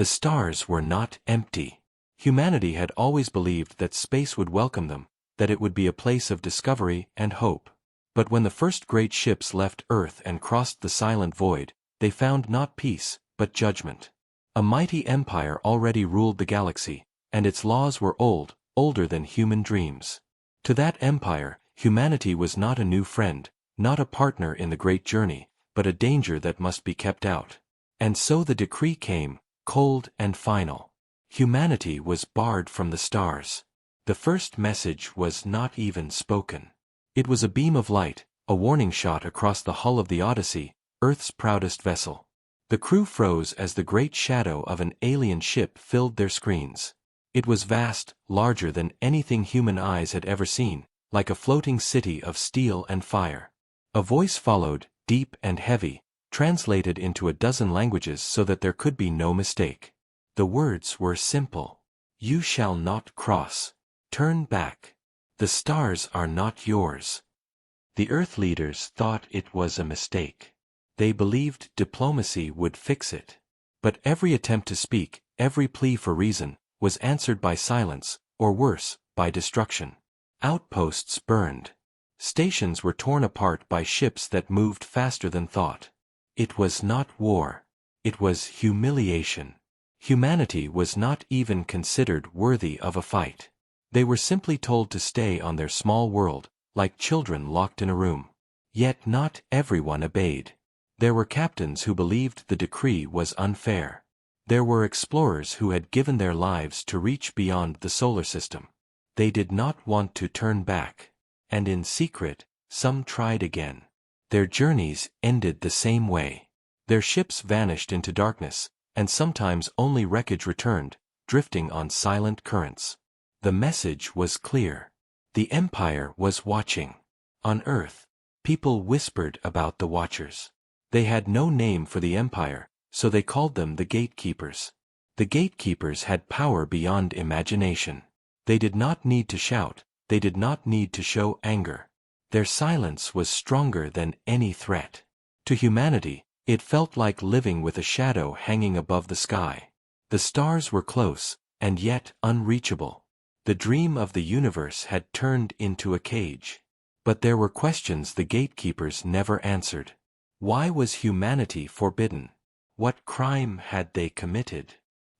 The stars were not empty. Humanity had always believed that space would welcome them, that it would be a place of discovery and hope. But when the first great ships left Earth and crossed the silent void, they found not peace, but judgment. A mighty empire already ruled the galaxy, and its laws were old, older than human dreams. To that empire, humanity was not a new friend, not a partner in the great journey, but a danger that must be kept out. And so the decree came, cold and final. Humanity was barred from the stars. The first message was not even spoken. It was a beam of light, a warning shot across the hull of the Odyssey, Earth's proudest vessel. The crew froze as the great shadow of an alien ship filled their screens. It was vast, larger than anything human eyes had ever seen, like a floating city of steel and fire. A voice followed, deep and heavy, translated into a dozen languages so that there could be no mistake. The words were simple. You shall not cross. Turn back. The stars are not yours. The Earth leaders thought it was a mistake. They believed diplomacy would fix it. But every attempt to speak, every plea for reason, was answered by silence, or worse, by destruction. Outposts burned. Stations were torn apart by ships that moved faster than thought. It was not war. It was humiliation. Humanity was not even considered worthy of a fight. They were simply told to stay on their small world, like children locked in a room. Yet not everyone obeyed. There were captains who believed the decree was unfair. There were explorers who had given their lives to reach beyond the solar system. They did not want to turn back. And in secret, some tried again. Their journeys ended the same way. Their ships vanished into darkness, and sometimes only wreckage returned, drifting on silent currents. The message was clear. The Empire was watching. On Earth, people whispered about the Watchers. They had no name for the Empire, so they called them the Gatekeepers. The Gatekeepers had power beyond imagination. They did not need to shout, they did not need to show anger. Their silence was stronger than any threat. To humanity, it felt like living with a shadow hanging above the sky. The stars were close, and yet unreachable. The dream of the universe had turned into a cage. But there were questions the gatekeepers never answered. Why was humanity forbidden? What crime had they committed?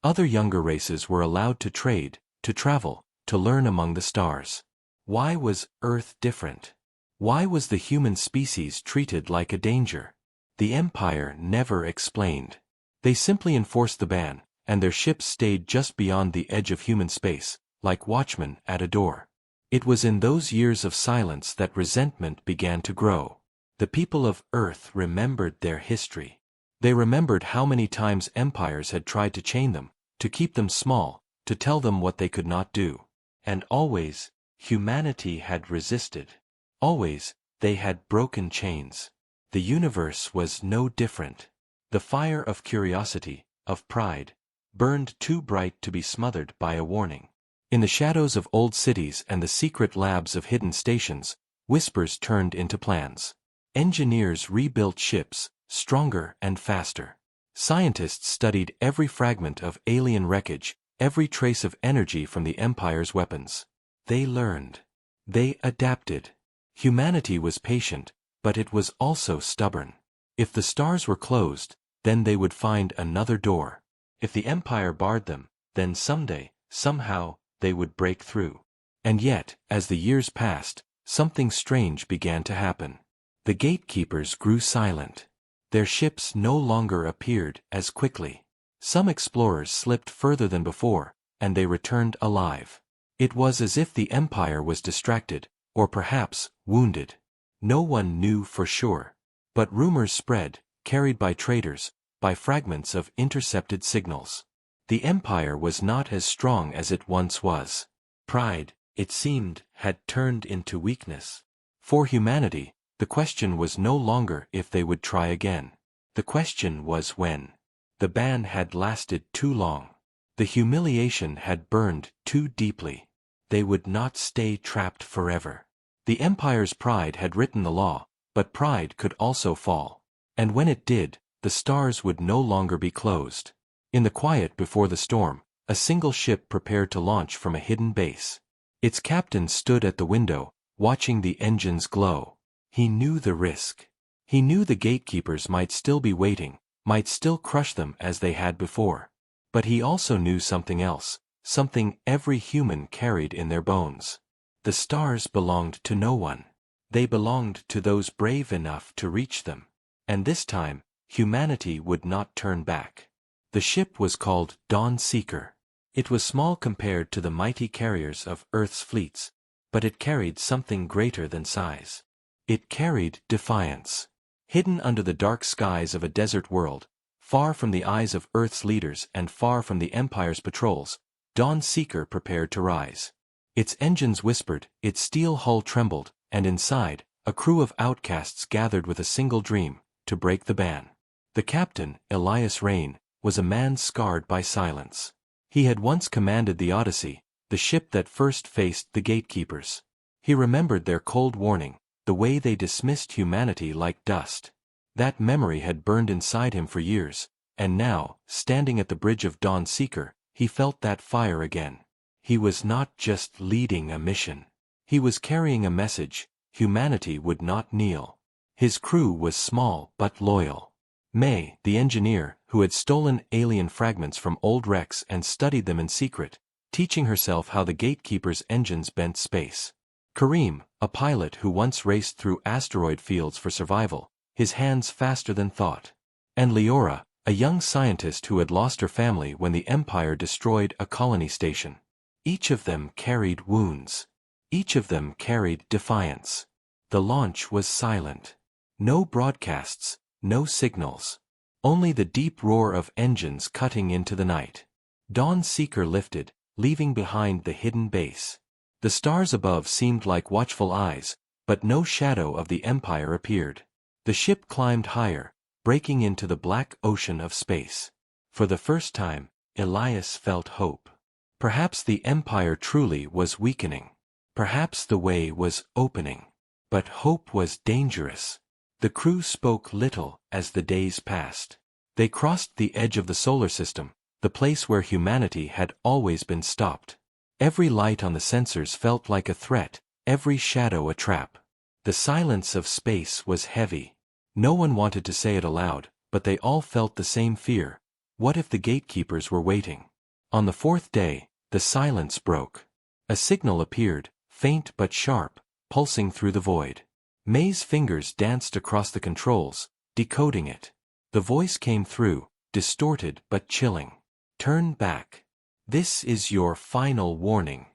Other younger races were allowed to trade, to travel, to learn among the stars. Why was Earth different? Why was the human species treated like a danger? The Empire never explained. They simply enforced the ban, and their ships stayed just beyond the edge of human space, like watchmen at a door. It was in those years of silence that resentment began to grow. The people of Earth remembered their history. They remembered how many times empires had tried to chain them, to keep them small, to tell them what they could not do. And always, humanity had resisted. Always, they had broken chains. The universe was no different. The fire of curiosity, of pride, burned too bright to be smothered by a warning. In the shadows of old cities and the secret labs of hidden stations, whispers turned into plans. Engineers rebuilt ships, stronger and faster. Scientists studied every fragment of alien wreckage, every trace of energy from the Empire's weapons. They learned. They adapted. Humanity was patient, but it was also stubborn. If the stars were closed, then they would find another door. If the Empire barred them, then someday, somehow, they would break through. And yet, as the years passed, something strange began to happen. The gatekeepers grew silent. Their ships no longer appeared as quickly. Some explorers slipped further than before, and they returned alive. It was as if the Empire was distracted, or perhaps wounded. No one knew for sure. But rumors spread, carried by traders, by fragments of intercepted signals. The Empire was not as strong as it once was. Pride, it seemed, had turned into weakness. For humanity, the question was no longer if they would try again. The question was when. The ban had lasted too long. The humiliation had burned too deeply. They would not stay trapped forever. The Empire's pride had written the law, but pride could also fall. And when it did, the stars would no longer be closed. In the quiet before the storm, a single ship prepared to launch from a hidden base. Its captain stood at the window, watching the engines glow. He knew the risk. He knew the gatekeepers might still be waiting, might still crush them as they had before. But he also knew something else, something every human carried in their bones. The stars belonged to no one. They belonged to those brave enough to reach them. And this time, humanity would not turn back. The ship was called Dawn Seeker. It was small compared to the mighty carriers of Earth's fleets, but it carried something greater than size. It carried defiance. Hidden under the dark skies of a desert world, far from the eyes of Earth's leaders and far from the Empire's patrols, Dawn Seeker prepared to rise. Its engines whispered, its steel hull trembled, and inside, a crew of outcasts gathered with a single dream, to break the ban. The captain, Elias Rain, was a man scarred by silence. He had once commanded the Odyssey, the ship that first faced the gatekeepers. He remembered their cold warning, the way they dismissed humanity like dust. That memory had burned inside him for years, and now, standing at the bridge of Dawn Seeker, he felt that fire again. He was not just leading a mission. He was carrying a message: humanity would not kneel. His crew was small but loyal. May, the engineer, who had stolen alien fragments from old wrecks and studied them in secret, teaching herself how the gatekeepers' engines bent space. Kareem, a pilot who once raced through asteroid fields for survival, his hands faster than thought. And Leora, a young scientist who had lost her family when the Empire destroyed a colony station. Each of them carried wounds. Each of them carried defiance. The launch was silent. No broadcasts, no signals. Only the deep roar of engines cutting into the night. Dawn Seeker lifted, leaving behind the hidden base. The stars above seemed like watchful eyes, but no shadow of the Empire appeared. The ship climbed higher, breaking into the black ocean of space. For the first time, Elias felt hope. Perhaps the Empire truly was weakening. Perhaps the way was opening. But hope was dangerous. The crew spoke little as the days passed. They crossed the edge of the solar system, the place where humanity had always been stopped. Every light on the sensors felt like a threat, every shadow a trap. The silence of space was heavy. No one wanted to say it aloud, but they all felt the same fear. What if the gatekeepers were waiting? On the fourth day, the silence broke. A signal appeared, faint but sharp, pulsing through the void. May's fingers danced across the controls, decoding it. The voice came through, distorted but chilling. Turn back. This is your final warning.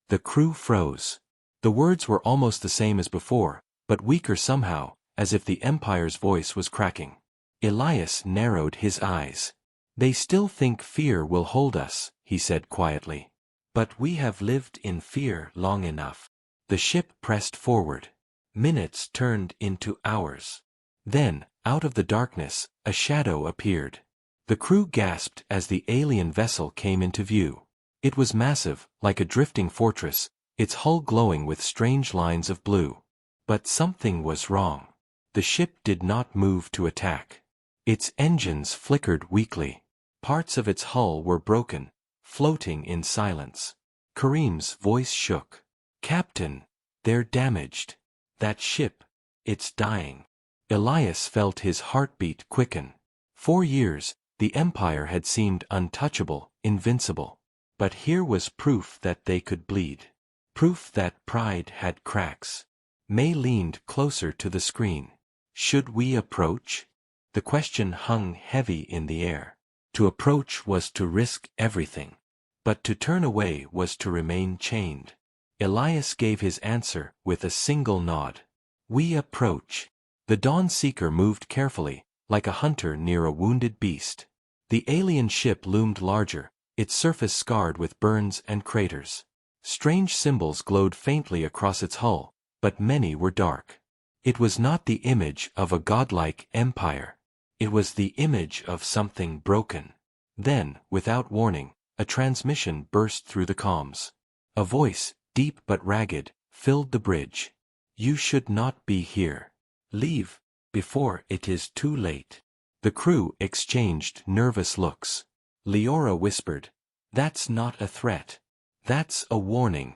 The crew froze. The words were almost the same as before, but weaker somehow, as if the Empire's voice was cracking. Elias narrowed his eyes. They still think fear will hold us, he said quietly. But we have lived in fear long enough. The ship pressed forward. Minutes turned into hours. Then, out of the darkness, a shadow appeared. The crew gasped as the alien vessel came into view. It was massive, like a drifting fortress, its hull glowing with strange lines of blue. But something was wrong. The ship did not move to attack. Its engines flickered weakly. Parts of its hull were broken, floating in silence. Kareem's voice shook. "Captain, they're damaged. That ship, it's dying." Elias felt his heartbeat quicken. 4 years, the Empire had seemed untouchable, invincible. But here was proof that they could bleed. Proof that pride had cracks. May leaned closer to the screen. Should we approach? The question hung heavy in the air. To approach was to risk everything. But to turn away was to remain chained. Elias gave his answer with a single nod. We approach. The Dawn Seeker moved carefully, like a hunter near a wounded beast. The alien ship loomed larger, its surface scarred with burns and craters. Strange symbols glowed faintly across its hull, but many were dark. It was not the image of a godlike empire. It was the image of something broken. Then, without warning, a transmission burst through the comms. A voice, deep but ragged, filled the bridge. You should not be here. Leave, before it is too late. The crew exchanged nervous looks. Leora whispered. That's not a threat. That's a warning.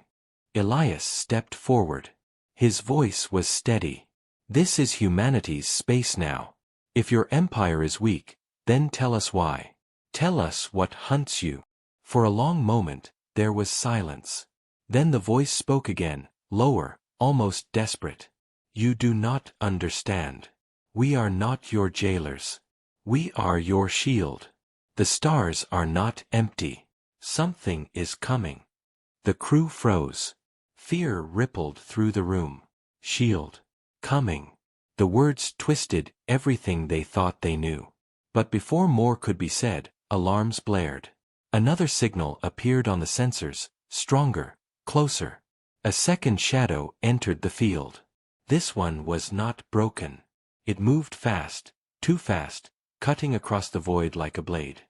Elias stepped forward. His voice was steady. This is humanity's space now. If your empire is weak, then tell us why. Tell us what hunts you. For a long moment, there was silence. Then the voice spoke again, lower, almost desperate. You do not understand. We are not your jailers. We are your shield. The stars are not empty. Something is coming. The crew froze. Fear rippled through the room. Shield. Coming. The words twisted everything they thought they knew. But before more could be said, alarms blared. Another signal appeared on the sensors, stronger, closer. A second shadow entered the field. This one was not broken. It moved fast, too fast, cutting across the void like a blade.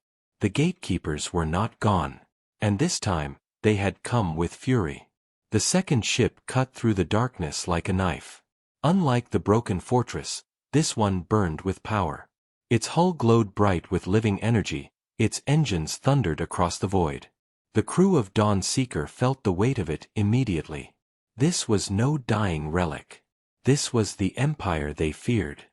The gatekeepers were not gone. And this time, they had come with fury. The second ship cut through the darkness like a knife. Unlike the broken fortress, this one burned with power. Its hull glowed bright with living energy, its engines thundered across the void. The crew of Dawn Seeker felt the weight of it immediately. This was no dying relic. This was the empire they feared.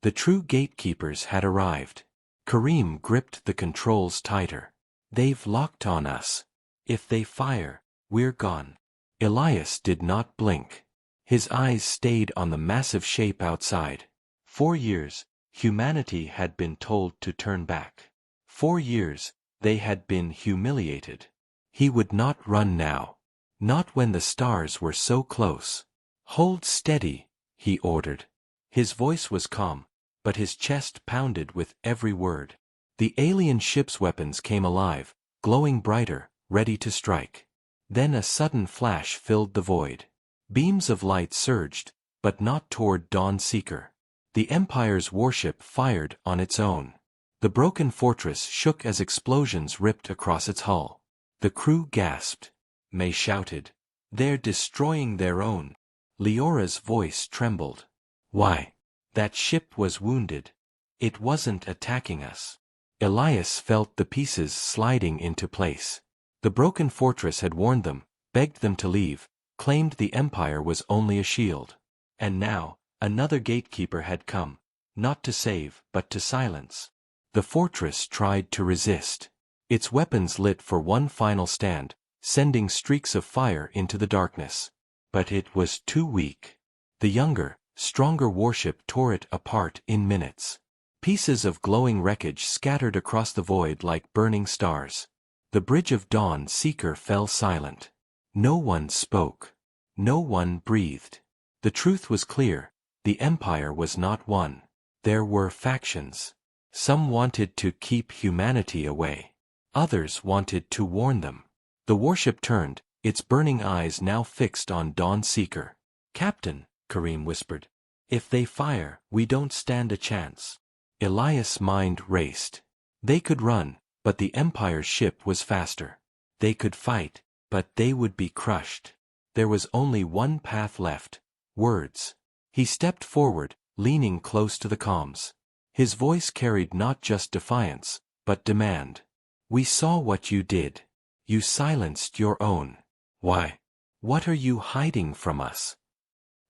The true gatekeepers had arrived. Kareem gripped the controls tighter. They've locked on us. If they fire, we're gone. Elias did not blink. His eyes stayed on the massive shape outside. 4 years, humanity had been told to turn back. 4 years, they had been humiliated. He would not run now. Not when the stars were so close. Hold steady, he ordered. His voice was calm, but his chest pounded with every word. The alien ship's weapons came alive, glowing brighter, ready to strike. Then a sudden flash filled the void. Beams of light surged, but not toward Dawn Seeker. The Empire's warship fired on its own. The broken fortress shook as explosions ripped across its hull. The crew gasped. May shouted. They're destroying their own. Leora's voice trembled. Why? That ship was wounded. It wasn't attacking us. Elias felt the pieces sliding into place. The broken fortress had warned them, begged them to leave, claimed the Empire was only a shield. And now, another gatekeeper had come, not to save, but to silence. The fortress tried to resist. Its weapons lit for one final stand, sending streaks of fire into the darkness. But it was too weak. The younger, stronger warship tore it apart in minutes. Pieces of glowing wreckage scattered across the void like burning stars. The bridge of Dawn Seeker fell silent. No one spoke. No one breathed. The truth was clear. The Empire was not one. There were factions. Some wanted to keep humanity away. Others wanted to warn them. The warship turned, its burning eyes now fixed on Dawn Seeker. Captain, Kareem whispered. If they fire, we don't stand a chance. Elias' mind raced. They could run, but the Empire's ship was faster. They could fight, but they would be crushed. There was only one path left. Words. He stepped forward, leaning close to the comms. His voice carried not just defiance, but demand. We saw what you did. You silenced your own. Why? What are you hiding from us?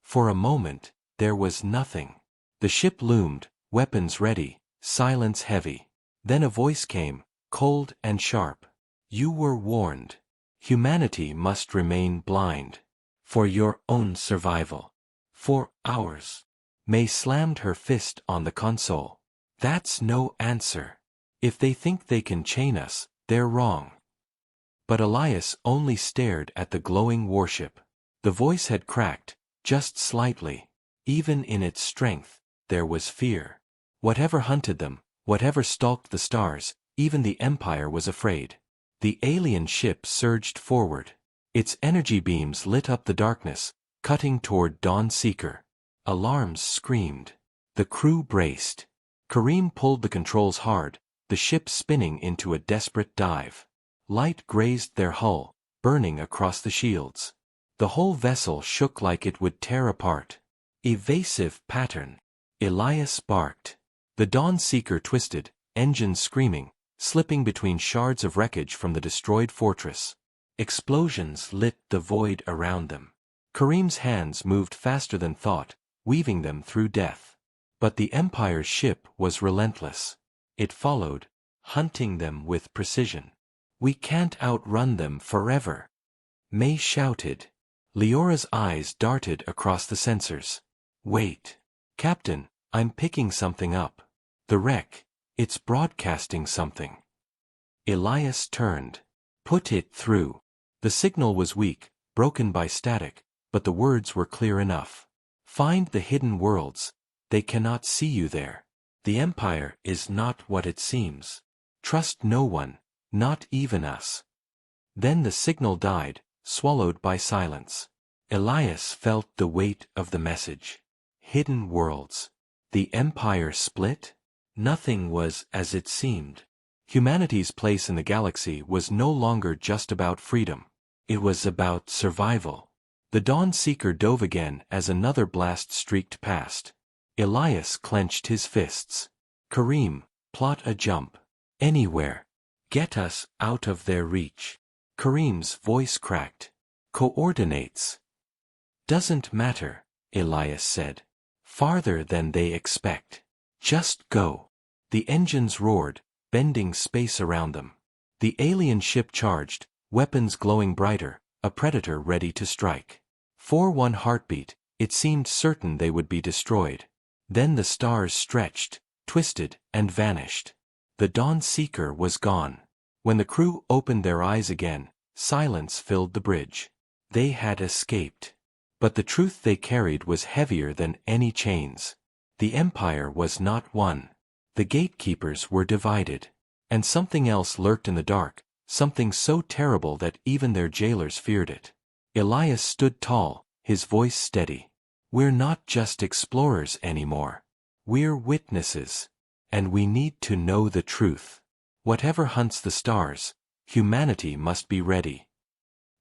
For a moment, there was nothing. The ship loomed, weapons ready, silence heavy. Then a voice came, cold and sharp. You were warned. Humanity must remain blind. For your own survival. For ours. May slammed her fist on the console. That's no answer. If they think they can chain us, they're wrong. But Elias only stared at the glowing warship. The voice had cracked, just slightly. Even in its strength, there was fear. Whatever hunted them, whatever stalked the stars, even the Empire was afraid. The alien ship surged forward. Its energy beams lit up the darkness, cutting toward Dawn Seeker. Alarms screamed. The crew braced. Kareem pulled the controls hard, the ship spinning into a desperate dive. Light grazed their hull, burning across the shields. The whole vessel shook like it would tear apart. Evasive pattern. Elias barked. The Dawn Seeker twisted, engines screaming, slipping between shards of wreckage from the destroyed fortress. Explosions lit the void around them. Kareem's hands moved faster than thought, weaving them through death. But the Empire's ship was relentless. It followed, hunting them with precision. "We can't outrun them forever," May shouted. Leora's eyes darted across the sensors. "Wait. Captain, I'm picking something up. The wreck, it's broadcasting something." Elias turned. "Put it through." The signal was weak, broken by static, but the words were clear enough. "Find the hidden worlds. They cannot see you there. The Empire is not what it seems. Trust no one, not even us." Then the signal died, swallowed by silence. Elias felt the weight of the message. Hidden worlds. The Empire split? Nothing was as it seemed. Humanity's place in the galaxy was no longer just about freedom. It was about survival. The Dawn Seeker dove again as another blast streaked past. Elias clenched his fists. "Kareem, plot a jump. Anywhere. Get us out of their reach." Kareem's voice cracked. "Coordinates." "Doesn't matter," Elias said. "Farther than they expect. Just go." The engines roared, bending space around them. The alien ship charged, weapons glowing brighter, a predator ready to strike. For one heartbeat, it seemed certain they would be destroyed. Then the stars stretched, twisted, and vanished. The Dawn Seeker was gone. When the crew opened their eyes again, silence filled the bridge. They had escaped. But the truth they carried was heavier than any chains. The Empire was not won. The gatekeepers were divided. And something else lurked in the dark, something so terrible that even their jailers feared it. Elias stood tall, his voice steady. "We're not just explorers anymore. We're witnesses. And we need to know the truth. Whatever hunts the stars, humanity must be ready."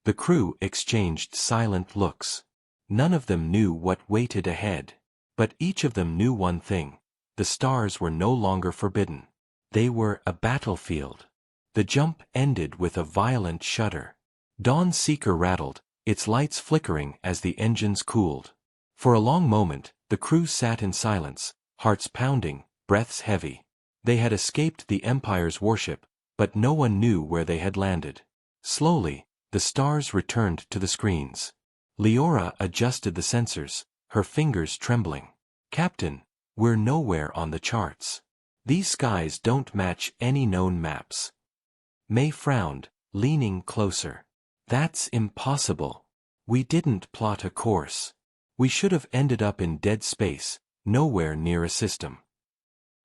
The crew exchanged silent looks. None of them knew what waited ahead. But each of them knew one thing. The stars were no longer forbidden. They were a battlefield. The jump ended with a violent shudder. Dawn Seeker rattled, its lights flickering as the engines cooled. For a long moment, the crew sat in silence, hearts pounding, breaths heavy. They had escaped the Empire's warship, but no one knew where they had landed. Slowly, the stars returned to the screens. Leora adjusted the sensors, her fingers trembling. "Captain, we're nowhere on the charts. These skies don't match any known maps." May frowned, leaning closer. "That's impossible. We didn't plot a course. We should have ended up in dead space, nowhere near a system."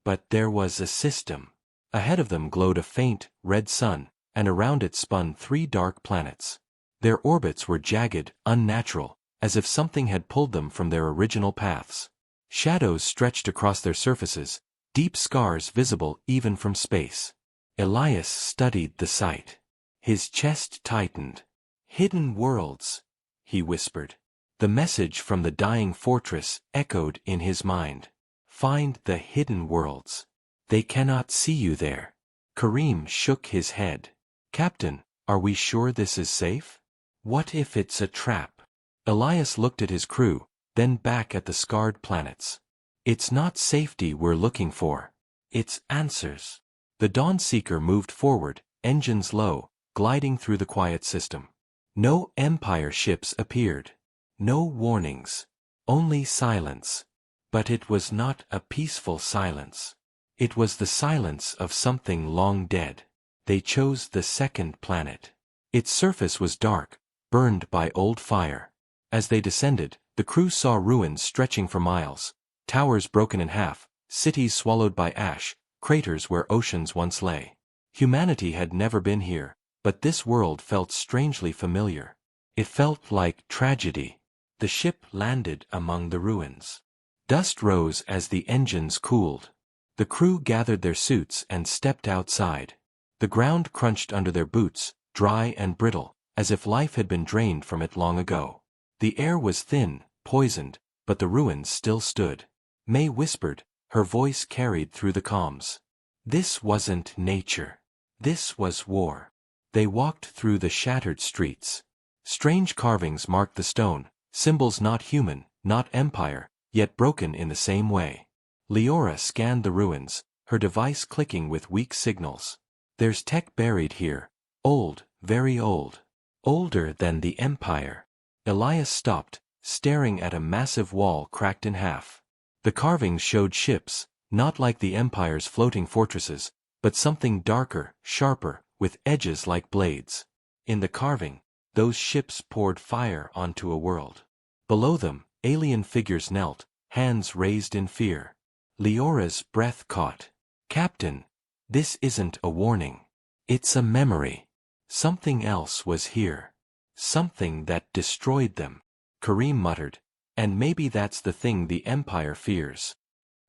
But there was a system. Ahead of them glowed a faint, red sun, and around it spun 3 dark planets. Their orbits were jagged, unnatural, as if something had pulled them from their original paths. Shadows stretched across their surfaces, deep scars visible even from space. Elias studied the sight. His chest tightened. "Hidden worlds," he whispered. The message from the dying fortress echoed in his mind. "Find the hidden worlds. They cannot see you there." Kareem shook his head. "Captain, are we sure this is safe? What if it's a trap?" Elias looked at his crew, then back at the scarred planets. "It's not safety we're looking for. It's answers." The Dawn Seeker moved forward, engines low, gliding through the quiet system. No Empire ships appeared. No warnings. Only silence. But it was not a peaceful silence. It was the silence of something long dead. They chose the second planet. Its surface was dark, burned by old fire. As they descended, the crew saw ruins stretching for miles, towers broken in half, cities swallowed by ash, craters where oceans once lay. Humanity had never been here, but this world felt strangely familiar. It felt like tragedy. The ship landed among the ruins. Dust rose as the engines cooled. The crew gathered their suits and stepped outside. The ground crunched under their boots, dry and brittle, as if life had been drained from it long ago. The air was thin, poisoned, but the ruins still stood. May whispered, her voice carried through the calms. "This wasn't nature. This was war. They walked through the shattered streets. Strange carvings marked the stone, symbols not human, not empire, yet broken in the same way. Leora scanned the ruins, her device clicking with weak signals. There's tech buried here. Old, very old. Older than the empire. Elias stopped, staring at a massive wall cracked in half. The carvings showed ships, not like the empire's floating fortresses, but something darker, sharper, with edges like blades. In the carving, those ships poured fire onto a world. Below them, alien figures knelt, hands raised in fear. Leora's breath caught. Captain, this isn't a warning. It's a memory. Something else was here. Something that destroyed them. Kareem muttered, and maybe that's the thing the Empire fears.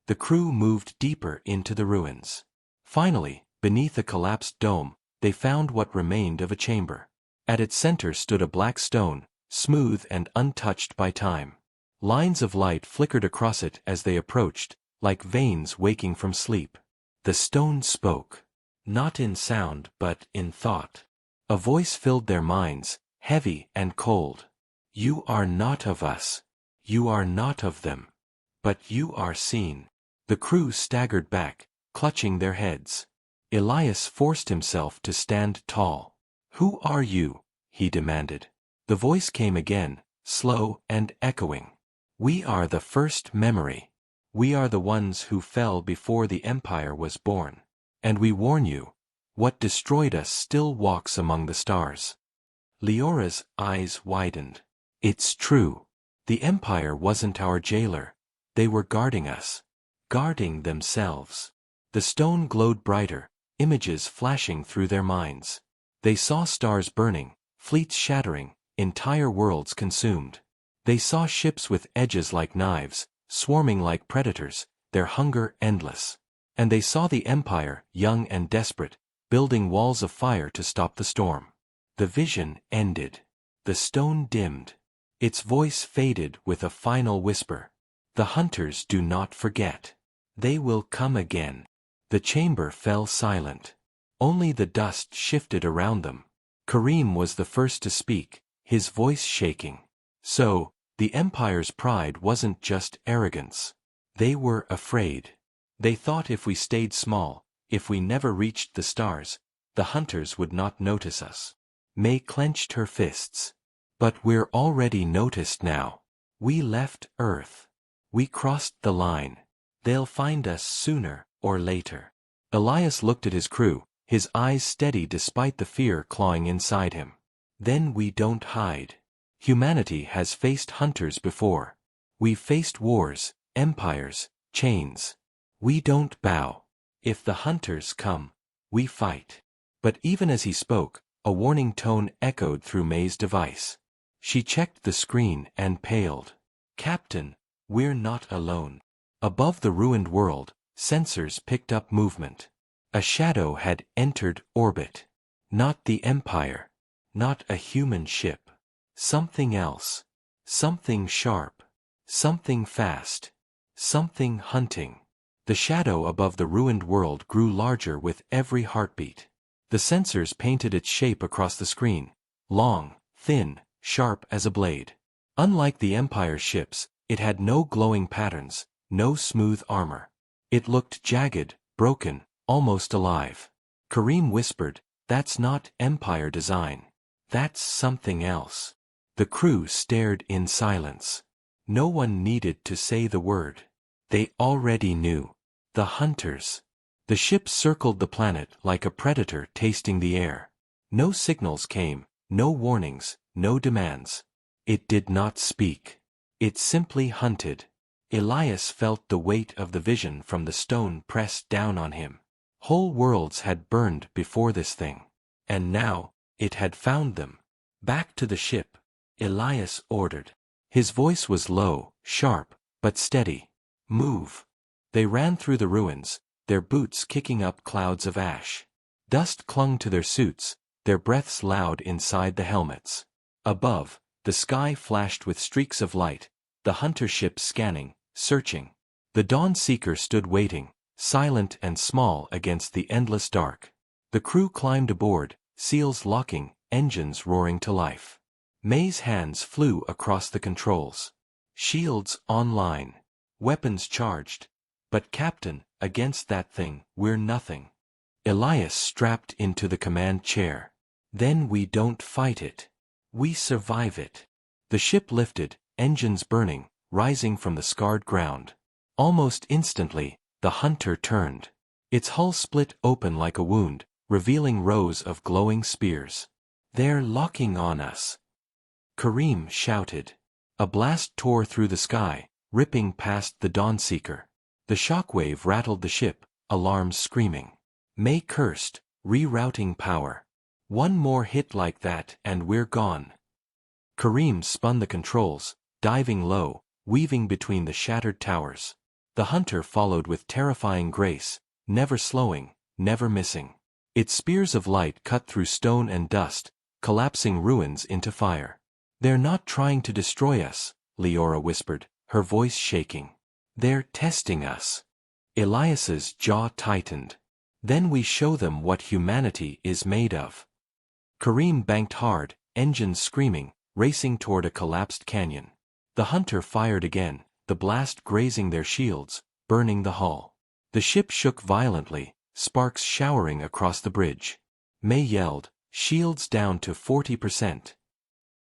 The crew moved deeper into the ruins. Finally, beneath a collapsed dome, they found what remained of a chamber. At its center stood a black stone, smooth and untouched by time. Lines of light flickered across it as they approached, like veins waking from sleep. The stone spoke. Not in sound but in thought. A voice filled their minds, heavy and cold. You are not of us. You are not of them. But you are seen. The crew staggered back, clutching their heads. Elias forced himself to stand tall. Who are you? He demanded. The voice came again, slow and echoing. We are the first memory. We are the ones who fell before the Empire was born. And we warn you, what destroyed us still walks among the stars. Leora's eyes widened. It's true. The Empire wasn't our jailer. They were guarding us. Guarding themselves. The stone glowed brighter, images flashing through their minds. They saw stars burning, fleets shattering, entire worlds consumed. They saw ships with edges like knives, swarming like predators, their hunger endless. And they saw the Empire, young and desperate, building walls of fire to stop the storm. The vision ended. The stone dimmed. Its voice faded with a final whisper. The hunters do not forget. They will come again. The chamber fell silent. Only the dust shifted around them. Kareem was the first to speak, his voice shaking. So, the Empire's pride wasn't just arrogance. They were afraid. They thought if we stayed small, if we never reached the stars, the hunters would not notice us. May clenched her fists. But we're already noticed now. We left Earth. We crossed the line. They'll find us sooner or later. Elias looked at his crew, his eyes steady despite the fear clawing inside him. Then we don't hide. Humanity has faced hunters before. We've faced wars, empires, chains. We don't bow. If the hunters come, we fight. But even as he spoke, a warning tone echoed through May's device. She checked the screen and paled. Captain, we're not alone. Above the ruined world, sensors picked up movement. A shadow had entered orbit. Not the Empire. Not a human ship. Something else. Something sharp. Something fast. Something hunting. The shadow above the ruined world grew larger with every heartbeat. The sensors painted its shape across the screen. Long, thin, sharp as a blade. Unlike the Empire's ships, it had no glowing patterns, no smooth armor. It looked jagged, broken, almost alive. Kareem whispered, "That's not Empire design. That's something else." The crew stared in silence. No one needed to say the word. They already knew. The hunters. The ship circled the planet like a predator tasting the air. No signals came, no warnings, no demands. It did not speak. It simply hunted. Elias felt the weight of the vision from the stone pressed down on him. Whole worlds had burned before this thing. And now, it had found them. Back to the ship, Elias ordered. His voice was low, sharp, but steady. Move. They ran through the ruins, their boots kicking up clouds of ash. Dust clung to their suits, their breaths loud inside the helmets. Above, the sky flashed with streaks of light, the hunter ship scanning, searching. The Dawn Seeker stood waiting, silent and small against the endless dark. The crew climbed aboard, seals locking, engines roaring to life. May's hands flew across the controls. Shields online. Weapons charged. But Captain, against that thing, we're nothing. Elias strapped into the command chair. Then we don't fight it. We survive it. The ship lifted, engines burning, rising from the scarred ground. Almost instantly, the Hunter turned. Its hull split open like a wound, revealing rows of glowing spears. They're locking on us. Kareem shouted. A blast tore through the sky, ripping past the Dawnseeker. The shockwave rattled the ship, alarms screaming. May cursed, rerouting power. One more hit like that and we're gone. Kareem spun the controls, diving low, weaving between the shattered towers. The Hunter followed with terrifying grace, never slowing, never missing. Its spears of light cut through stone and dust, collapsing ruins into fire. They're not trying to destroy us, Leora whispered, her voice shaking. They're testing us. Elias's jaw tightened. Then we show them what humanity is made of. Kareem banked hard, engines screaming, racing toward a collapsed canyon. The Hunter fired again, the blast grazing their shields, burning the hull. The ship shook violently, sparks showering across the bridge. May yelled, shields down to 40%.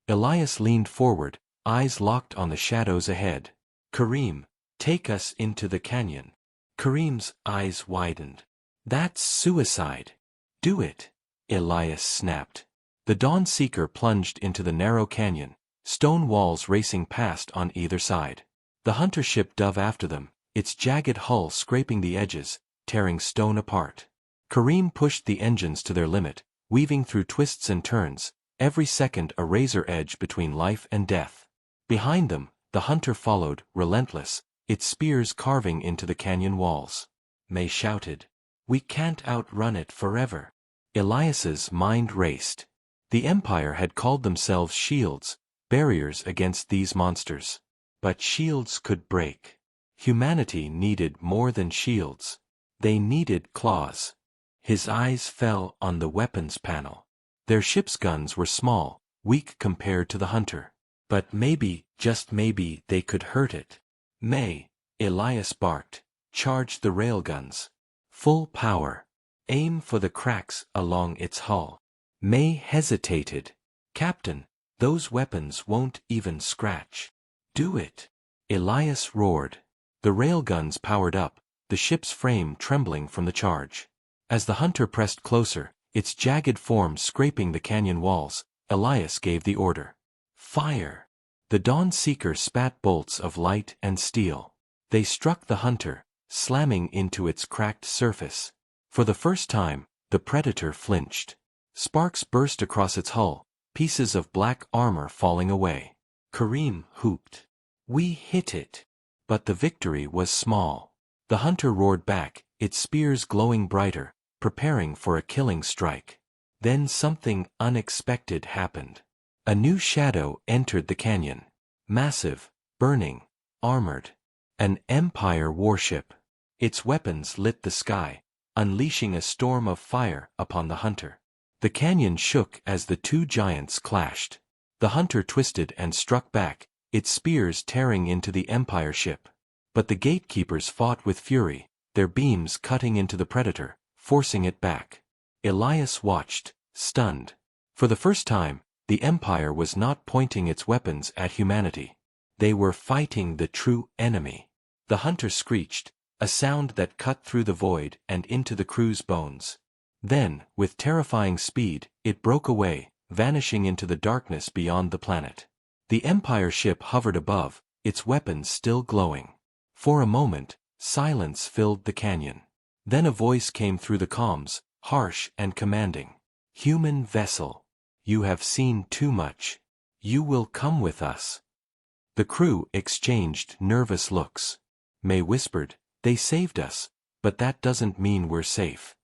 Elias leaned forward, eyes locked on the shadows ahead. Kareem, take us into the canyon. Kareem's eyes widened. That's suicide. Do it, Elias snapped. The Dawnseeker plunged into the narrow canyon, stone walls racing past on either side. The Hunter ship dove after them, its jagged hull scraping the edges, tearing stone apart. Kareem pushed the engines to their limit, weaving through twists and turns, every second a razor edge between life and death. Behind them, the Hunter followed, relentless, its spears carving into the canyon walls. May shouted. We can't outrun it forever. Elias's mind raced. The Empire had called themselves shields, barriers against these monsters. But shields could break. Humanity needed more than shields. They needed claws. His eyes fell on the weapons panel. Their ship's guns were small, weak compared to the Hunter. But maybe, just maybe, they could hurt it. May, Elias barked, charge the railguns. Full power. Aim for the cracks along its hull. May hesitated. Captain, those weapons won't even scratch. Do it. Elias roared. The railguns powered up, the ship's frame trembling from the charge. As the Hunter pressed closer, its jagged form scraping the canyon walls, Elias gave the order. Fire! The Dawnseeker spat bolts of light and steel. They struck the Hunter, slamming into its cracked surface. For the first time, the Predator flinched. Sparks burst across its hull, pieces of black armor falling away. Kareem whooped. We hit it. But the victory was small. The Hunter roared back, its spears glowing brighter, preparing for a killing strike. Then something unexpected happened. A new shadow entered the canyon. Massive, burning, armored. An Empire warship. Its weapons lit the sky, unleashing a storm of fire upon the Hunter. The canyon shook as the two giants clashed. The Hunter twisted and struck back, its spears tearing into the Empire ship. But the gatekeepers fought with fury, their beams cutting into the Predator, forcing it back. Elias watched, stunned. For the first time, the Empire was not pointing its weapons at humanity. They were fighting the true enemy. The Hunter screeched, a sound that cut through the void and into the crew's bones. Then, with terrifying speed, it broke away, vanishing into the darkness beyond the planet. The Empire ship hovered above, its weapons still glowing. For a moment, silence filled the canyon. Then a voice came through the comms, harsh and commanding. Human vessel. You have seen too much. You will come with us. The crew exchanged nervous looks. May whispered, they saved us, but that doesn't mean we're safe.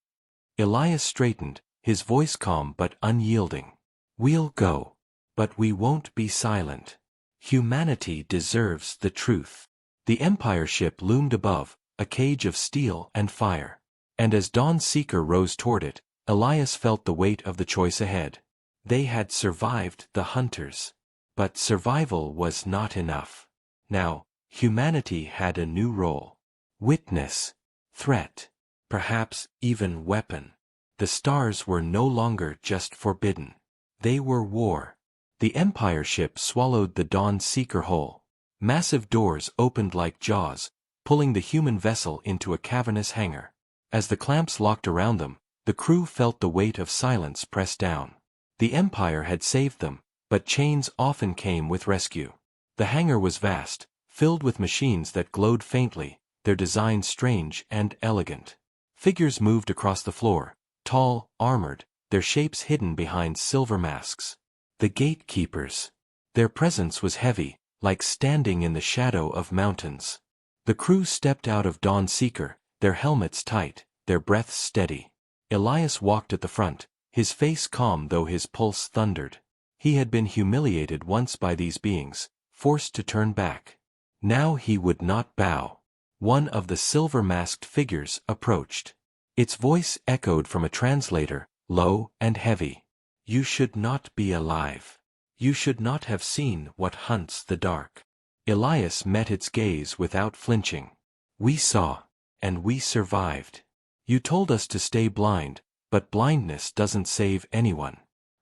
Elias straightened, his voice calm but unyielding. We'll go. But we won't be silent. Humanity deserves the truth. The Empire ship loomed above, a cage of steel and fire. And as Dawnseeker rose toward it, Elias felt the weight of the choice ahead. They had survived the hunters. But survival was not enough. Now, humanity had a new role. Witness, threat, perhaps even weapon. The stars were no longer just forbidden. They were war. The Empire ship swallowed the Dawn Seeker whole. Massive doors opened like jaws, pulling the human vessel into a cavernous hangar. As the clamps locked around them, the crew felt the weight of silence press down. The Empire had saved them, but chains often came with rescue. The hangar was vast, filled with machines that glowed faintly, their design strange and elegant. Figures moved across the floor, tall, armored, their shapes hidden behind silver masks. The gatekeepers. Their presence was heavy, like standing in the shadow of mountains. The crew stepped out of Dawn Seeker, their helmets tight, their breaths steady. Elias walked at the front, his face calm though his pulse thundered. He had been humiliated once by these beings, forced to turn back. Now he would not bow. One of the silver-masked figures approached. Its voice echoed from a translator, low and heavy. You should not be alive. You should not have seen what hunts the dark. Elias met its gaze without flinching. We saw, and we survived. You told us to stay blind, but blindness doesn't save anyone.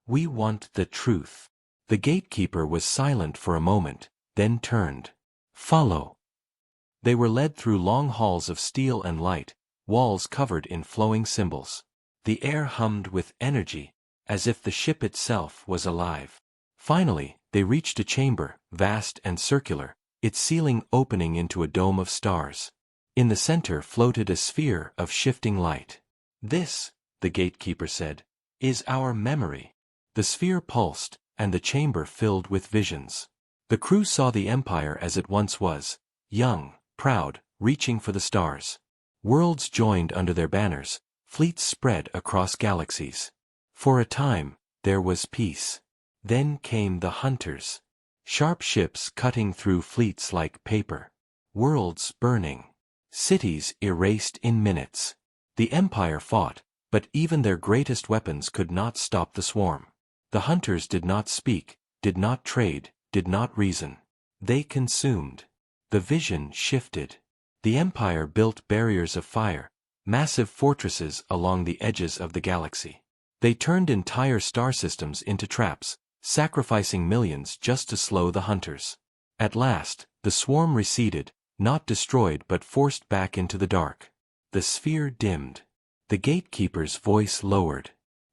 We want the truth. The gatekeeper was silent for a moment, then turned. Follow. They were led through long halls of steel and light, walls covered in flowing symbols. The air hummed with energy, as if the ship itself was alive. Finally, they reached a chamber, vast and circular, its ceiling opening into a dome of stars. In the center floated a sphere of shifting light. This, the gatekeeper said, is our memory. The sphere pulsed, and the chamber filled with visions. The crew saw the Empire as it once was, young, proud, reaching for the stars. Worlds joined under their banners, fleets spread across galaxies. For a time, there was peace. Then came the hunters. Sharp ships cutting through fleets like paper. Worlds burning. Cities erased in minutes. The Empire fought, but even their greatest weapons could not stop the swarm. The hunters did not speak, did not trade, did not reason. They consumed. The vision shifted. The Empire built barriers of fire, massive fortresses along the edges of the galaxy. They turned entire star systems into traps, sacrificing millions just to slow the hunters. At last, the swarm receded, not destroyed but forced back into the dark. The sphere dimmed. The gatekeeper's voice lowered.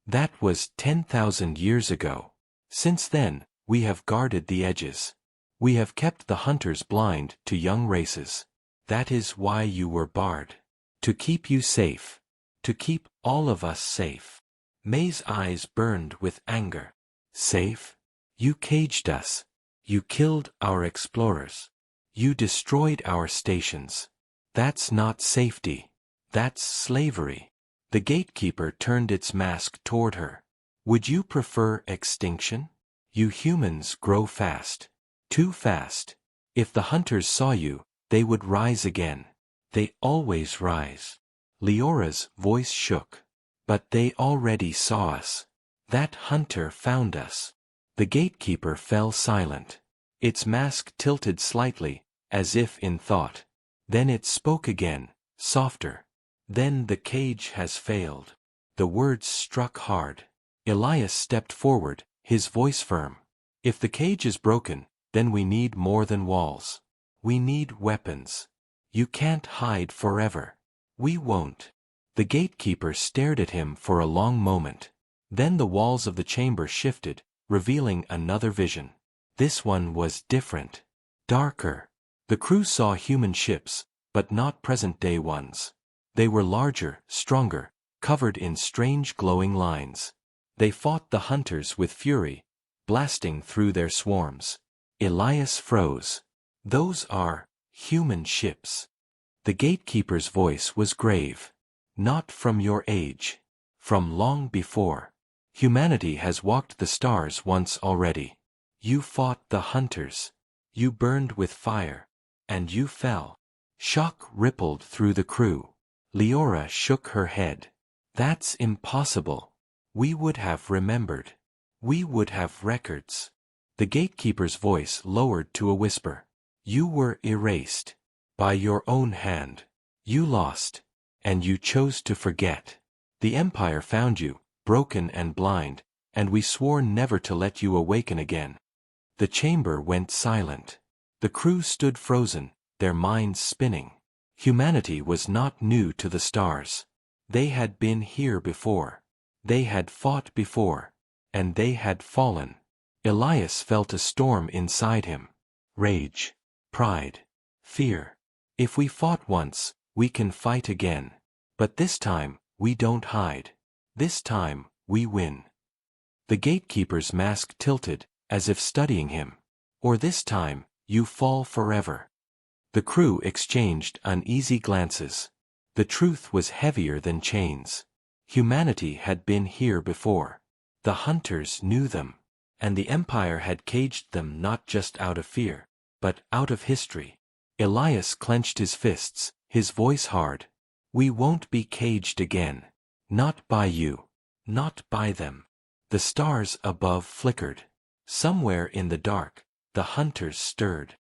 That was 10,000 years ago. Since then, we have guarded the edges. We have kept the hunters blind to young races. That is why you were barred. To keep you safe. To keep all of us safe. May's eyes burned with anger. Safe? You caged us. You killed our explorers. You destroyed our stations. That's not safety. That's slavery. The gatekeeper turned its mask toward her. Would you prefer extinction? You humans grow fast. Too fast. If the hunters saw you, they would rise again. They always rise. Leora's voice shook. But they already saw us. That hunter found us. The gatekeeper fell silent. Its mask tilted slightly, as if in thought. Then it spoke again, softer. Then the cage has failed. The words struck hard. Elias stepped forward, his voice firm. If the cage is broken, then we need more than walls. We need weapons. You can't hide forever. We won't. The gatekeeper stared at him for a long moment. Then the walls of the chamber shifted, revealing another vision. This one was different. Darker. The crew saw human ships, but not present-day ones. They were larger, stronger, covered in strange glowing lines. They fought the hunters with fury, blasting through their swarms. Elias froze. Those are human ships. The gatekeeper's voice was grave. Not from your age. From long before. Humanity has walked the stars once already. You fought the hunters. You burned with fire. And you fell. Shock rippled through the crew. Leora shook her head. That's impossible. We would have remembered. We would have records. The gatekeeper's voice lowered to a whisper. You were erased. By your own hand. You lost. And you chose to forget. The Empire found you, broken and blind, and we swore never to let you awaken again. The chamber went silent. The crew stood frozen, their minds spinning. Humanity was not new to the stars. They had been here before. They had fought before. And they had fallen. Elias felt a storm inside him. Rage. Pride. Fear. If we fought once, we can fight again. But this time, we don't hide. This time, we win. The gatekeeper's mask tilted, as if studying him. Or this time, you fall forever. The crew exchanged uneasy glances. The truth was heavier than chains. Humanity had been here before. The hunters knew them. And the Empire had caged them not just out of fear, but out of history. Elias clenched his fists, his voice hard. We won't be caged again. Not by you. Not by them. The stars above flickered. Somewhere in the dark, the hunters stirred.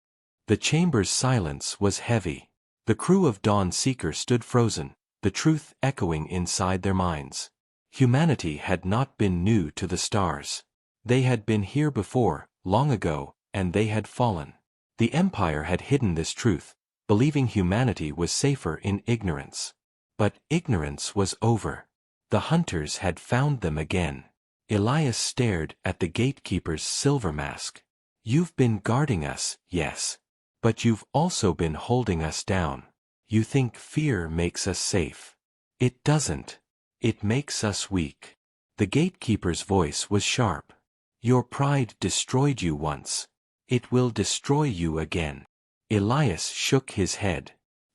The chamber's silence was heavy. The crew of Dawn Seeker stood frozen, the truth echoing inside their minds. Humanity had not been new to the stars. They had been here before, long ago, and they had fallen. The Empire had hidden this truth, believing humanity was safer in ignorance. But ignorance was over. The hunters had found them again. Elias stared at the gatekeeper's silver mask. You've been guarding us, yes. But you've also been holding us down. You think fear makes us safe. It doesn't. It makes us weak. The gatekeeper's voice was sharp. Your pride destroyed you once. It will destroy you again. Elias shook his head.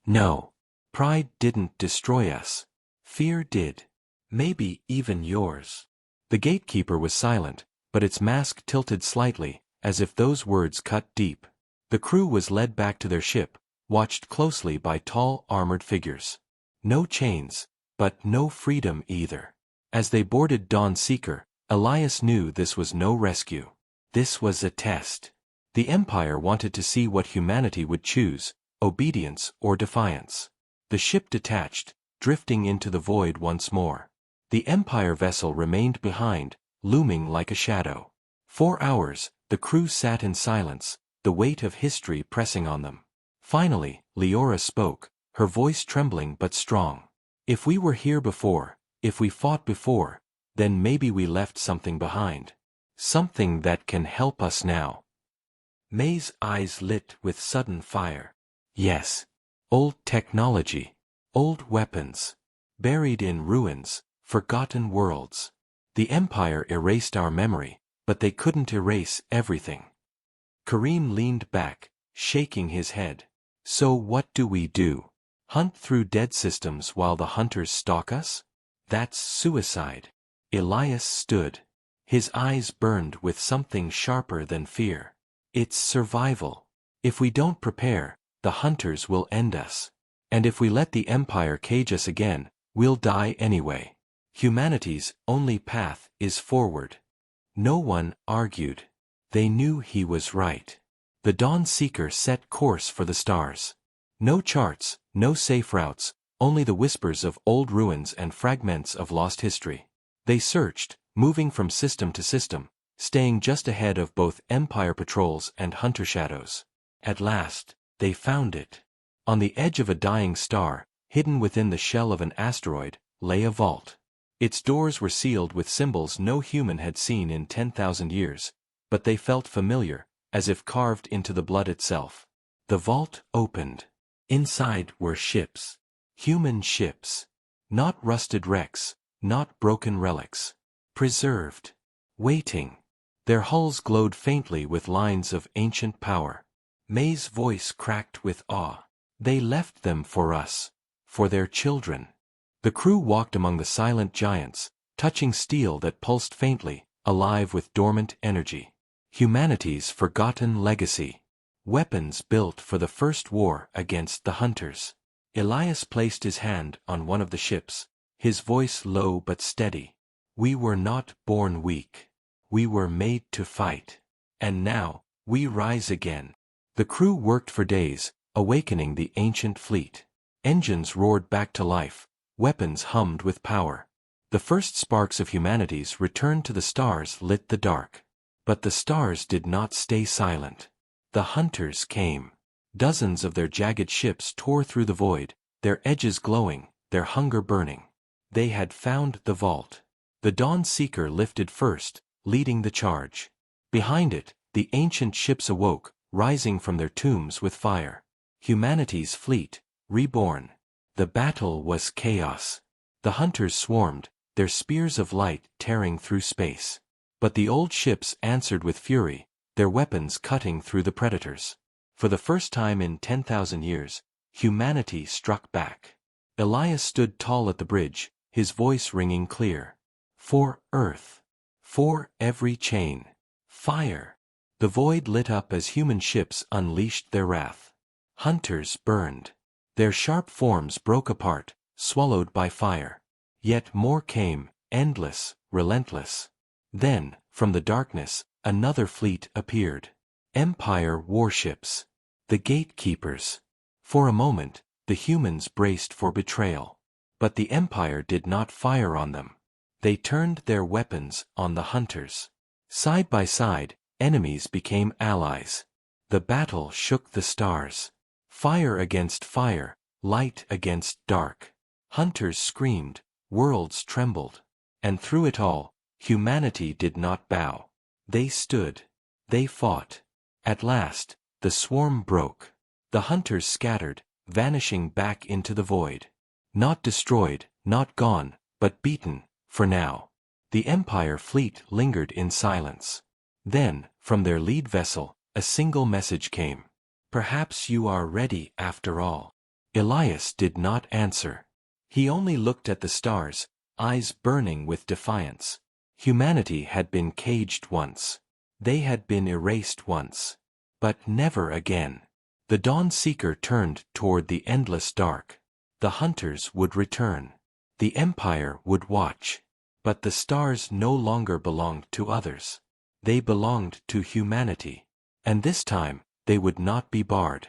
No. Pride didn't destroy us. Fear did. Maybe even yours. The gatekeeper was silent, but its mask tilted slightly, as if those words cut deep. The crew was led back to their ship, watched closely by tall, armored figures. No chains, but no freedom either. As they boarded Dawn Seeker, Elias knew this was no rescue. This was a test. The Empire wanted to see what humanity would choose, obedience or defiance. The ship detached, drifting into the void once more. The Empire vessel remained behind, looming like a shadow. 4 hours, the crew sat in silence, the weight of history pressing on them. Finally, Leora spoke, her voice trembling but strong. If we were here before, if we fought before, then maybe we left something behind. Something that can help us now. May's eyes lit with sudden fire. Yes. Old technology. Old weapons. Buried in ruins, forgotten worlds. The Empire erased our memory, but they couldn't erase everything. Kareem leaned back, shaking his head. So what do we do? Hunt through dead systems while the hunters stalk us? That's suicide. Elias stood. His eyes burned with something sharper than fear. It's survival. If we don't prepare, the hunters will end us. And if we let the Empire cage us again, we'll die anyway. Humanity's only path is forward. No one argued. They knew he was right. The Dawn Seeker set course for the stars. No charts, no safe routes, only the whispers of old ruins and fragments of lost history. They searched, moving from system to system, staying just ahead of both Empire patrols and hunter shadows. At last, they found it. On the edge of a dying star, hidden within the shell of an asteroid, lay a vault. Its doors were sealed with symbols no human had seen in 10,000 years, but they felt familiar, as if carved into the blood itself. The vault opened. Inside were ships. Human ships. Not rusted wrecks, not broken relics. Preserved. Waiting. Their hulls glowed faintly with lines of ancient power. May's voice cracked with awe. They left them for us. For their children. The crew walked among the silent giants, touching steel that pulsed faintly, alive with dormant energy. Humanity's forgotten legacy. Weapons built for the first war against the hunters. Elias placed his hand on one of the ships, his voice low but steady. We were not born weak. We were made to fight. And now, we rise again. The crew worked for days, awakening the ancient fleet. Engines roared back to life, weapons hummed with power. The first sparks of humanity's return to the stars lit the dark. But the stars did not stay silent. The hunters came. Dozens of their jagged ships tore through the void, their edges glowing, their hunger burning. They had found the vault. The Dawn Seeker lifted first, leading the charge. Behind it, the ancient ships awoke, rising from their tombs with fire. Humanity's fleet, reborn. The battle was chaos. The hunters swarmed, their spears of light tearing through space. But the old ships answered with fury, their weapons cutting through the predators. For the first time in 10,000 years, humanity struck back. Elias stood tall at the bridge, his voice ringing clear. For Earth. For every chain. Fire. The void lit up as human ships unleashed their wrath. Hunters burned. Their sharp forms broke apart, swallowed by fire. Yet more came, endless, relentless. Then, from the darkness, another fleet appeared. Empire warships. The gatekeepers. For a moment, the humans braced for betrayal. But the Empire did not fire on them. They turned their weapons on the hunters. Side by side, enemies became allies. The battle shook the stars. Fire against fire, light against dark. Hunters screamed, worlds trembled. And through it all, humanity did not bow. They stood. They fought. At last, the swarm broke. The hunters scattered, vanishing back into the void. Not destroyed, not gone, but beaten, for now. The Empire fleet lingered in silence. Then, from their lead vessel, a single message came. Perhaps you are ready after all. Elias did not answer. He only looked at the stars, eyes burning with defiance. Humanity had been caged once. They had been erased once. But never again. The Dawn Seeker turned toward the endless dark. The hunters would return. The Empire would watch. But the stars no longer belonged to others. They belonged to humanity. And this time, they would not be barred.